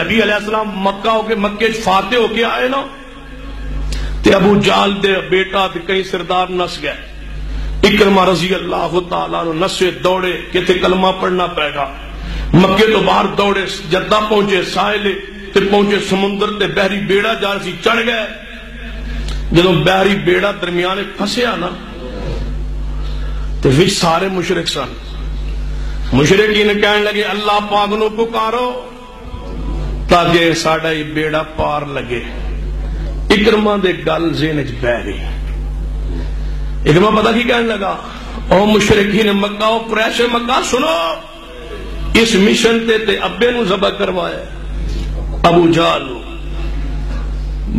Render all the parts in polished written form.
نبی علیہ السلام مکہ ہو کے مکے فاتح ہو کے آئے نا تے ابو جہل دے بیٹا تے کئی سردار نس گئے. اکرمہ رضی اللہ تعالیٰ عنہ نسے دوڑے کہ تے کلمہ پڑھنا پڑے گا. مکے تو باہر دوڑے جدہ پہنچے ساحل تے پہنچے سمندر تے بحری بیڑا جا سی چڑھ گئے. جدوں بحری بیڑا درمیانے پھسیا نا تے وچ سارے مشرک سن. مشرکین کہنے لگے اللہ پاک نو پکارو تاکہ ساڈا ہی بیڑا پار لگے. اکرمہ دے گل ذہن وچ بہ گئی. اکرمہ پتہ کی کہنے لگا او مشرکین مکہ او قریش مکہ سنو اس مشن تے ابے نو ذبح کروایا ابو جہل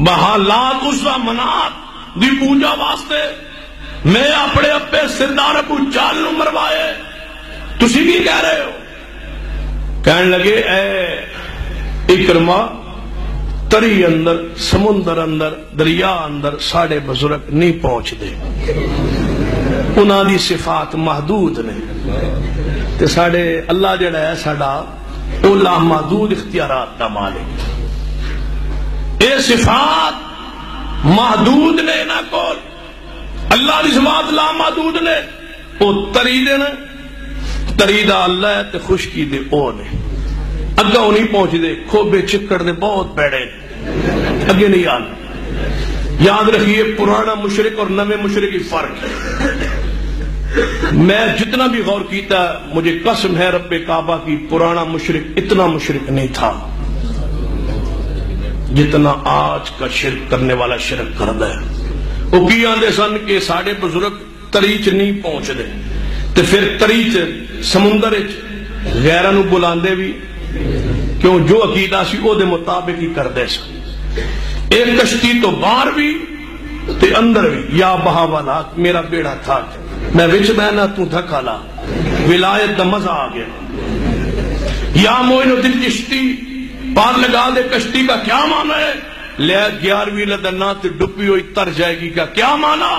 محالات عزا منات دی پوجا واسطے میں اپنے ابے سردار ابو جہل نو مروائے. تسی بھی کہہ رہے ہو؟ کہنے لگے اے اکرمہ تری اندر سمندر اندر دریا اندر ساڑے بزرگ نہیں پہنچ دے. انہاں دی صفات محدود نے تے ساڑے اللہ جڑا ہے ساڑا اولا محدود اختیارات دا مالک. اے صفات محدود نے نہ کول اللہ دی صفات لا محدود نے. او تری دے نا تری دا اللہ ہے تے خشکی دے او نے. اگا وہ نہیں پہنچ دے کھوبے چکڑ دے بہت پیڑے اگے نہیں آنے. یاد رکھیے پرانا مشرک اور نوے مشرک کی فرق ہے. میں جتنا بھی غور کیتا مجھے قسم ہے رب کعبہ کی پرانا مشرک اتنا مشرک نہیں تھا جتنا آج کا شرک کرنے والا شرک کردا ہے. وہ کی آندے سن کہ ساڑے بزرگ تریچ نہیں پہنچ دے تے پھر تریچ سمندر غیرہ نو بلاندے بھی کیوں جو عقیدہ سی او دے مطابق ہی کر دے سن. ایک کشتی تو باہر بھی تے اندر بھی یا بہا والا میرا بیڑا تھا میں وچ بہنا تو دھکا لا ولایت دا مزہ آ گیا. یا موئنو دل چشتی پار لگا دے کشتی کا کیا معنی ہے؟ لے 11ویں لدنا تے ڈپی ہوئی تر جائے گی کا کیا معنی؟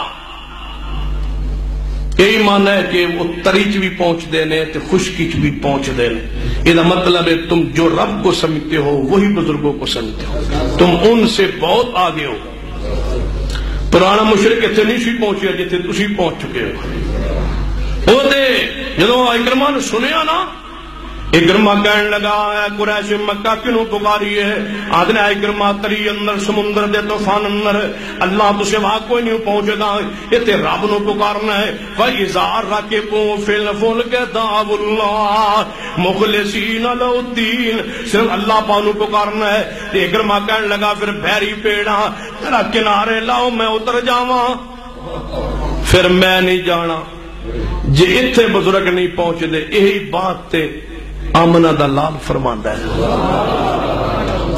یہی معنی ہے کہ وہ تریچ بھی پہنچ دینے تے خشکی بھی پہنچ دینے. یہ مطلب ہے تم جو رب کو سمجھتے ہو وہی بزرگوں کو سمجھتے ہو. تم ان سے بہت آگے ہو. پرانا مشرک اتنے نہیں سی پہنچیا جتنے تسی پہنچ چکے ہو. وہ دے جدو اکرمہ نے سنیا نا اکرمہ کہنے لگا اے قریش مکہ کیوں پکاری ہے؟ آدھنے اکرمہ تری اندر سمندر دے طوفان اندر اللہ تو سوا کوئی نہیں پہنچے گا. یہ تے رب نو پکارنا ہے. فَإِذَا رَكِبُوا فِي الْفُلْكِ دَعَوُا اللَّهَ مُخْلِصِينَ لَهُ الدِّينَ. صرف اللہ پاک نو پکارنا ہے. تے اکرمہ کہنے لگا پھر بحری پیڑا تیرا کنارے لاؤ میں اتر جاواں. پھر میں نہیں جانا جے اتھے بزرگ نہیں پہنچ دے. یہی بات تے آمنہ دا لال فرماندا ہے.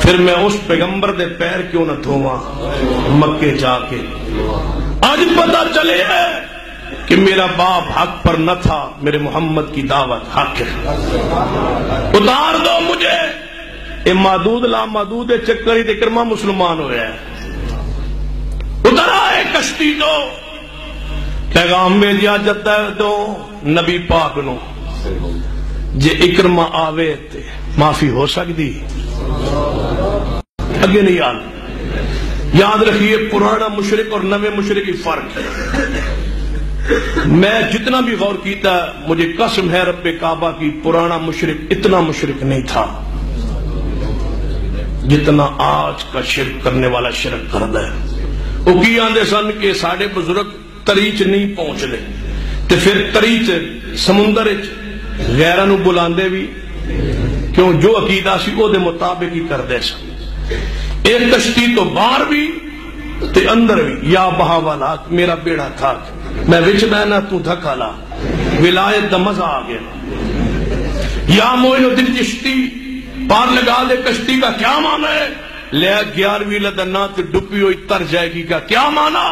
پھر میں اس پیغمبر دے پیر کیوں نہ دھواں مکے جا کے. آج پتہ چلے ہے کہ میرا باپ حق پر نہ تھا میرے محمد کی دعوت حق ہے. اتار دو مجھے. اے محدود لا محدود چکر ہی اکرمہ مسلمان ہوئے ہیں. اتر آئے کشتی دو پیغام میں دیا جاتا ہے دو نبی پاک نو جے اکرمہ آوے تے معافی ہو سکتی اگے نہیں آنا. یاد رکھیے پرانا مشرک اور نوے مشرک کی فرق ہے. میں جتنا بھی غور کیتا مجھے قسم ہے رب کعبہ کی پرانا مشرک اتنا مشرک نہیں تھا جتنا آج کا شرک کرنے والا شرک کردا ہے. وہ کی آندے سن کہ ساڑے بزرگ تریچ نہیں پہنچ دے تے پھر تریچ سمندر غیرہ نو بلاندے بھی کیوں جو عقیدہ سی او دے مطابق ہی کر دے سن. ایک کشتی تو باہر بھی تے اندر بھی یا بہا والا میرا بیڑا تھا میں وچ بہنا تو دھکا لا ولایت دا مزہ آ گیا. یا موئنو دل چشتی پار لگا دے کشتی کا کیا معنی ہے؟ لے 11ویں لدنا تے ڈپی ہوئی تر جائے گی کا کیا معنی؟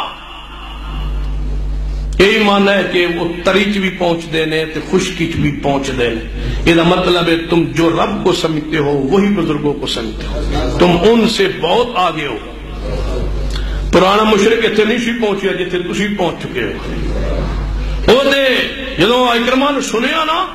یہی معنی ہے کہ وہ تریچ بھی پہنچ دینے تے خشکی بھی پہنچ دینے. یہ مطلب ہے تم جو رب کو سمجھتے ہو وہی بزرگوں کو سمجھتے ہو. تم ان سے بہت آگے ہو. پرانا مشرک اتنے نہیں سی پہنچیا جتنے تسی پہنچ چکے ہو. وہ دے جدو اکرمہ نے سنیا نا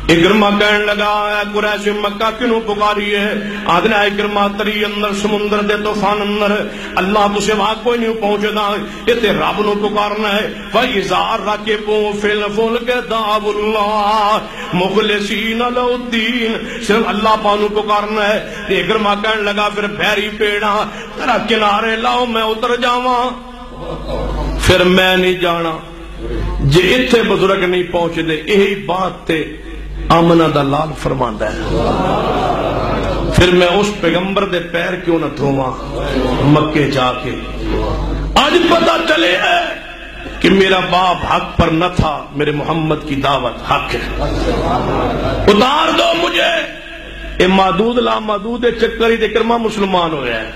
اکرمہ کہنے لگا اے قریش مکہ کیوں پکاری ہے؟ آدھنا اکرمہ تری اندر سمندر دے طوفان اندر اللہ تو سوا کوئی نہیں پہنچدا، یہ تے رب نو پکارنا ہے۔ فَإِذَا رَكِبُوا فِي الْفُلْكِ دَعَوُا اللَّهَ مُخْلِصِينَ لَهُ الدِّينَ، صرف اللہ پانو پکارنا ہے۔ اکرمہ کہنے لگا پھر بحری پیڑا ترا کنارے لاؤ میں اتر جاواں، پھر میں نہیں جانا جے اتھے بزرگ نہیں پہنچ دے۔ یہی بات تے آمنہ دا لال فرماندا ہے، پھر میں اس پیغمبر دے پیر کیوں نہ دھوواں مکے جا کے۔ آج پتہ چلے ہے کہ میرا باپ حق پر نہ تھا، میرے محمد کی دعوت حق ہے، اتار دو مجھے۔ اے معدود لا معدود چکر ہی اکرمہ مسلمان ہو گیا ہے۔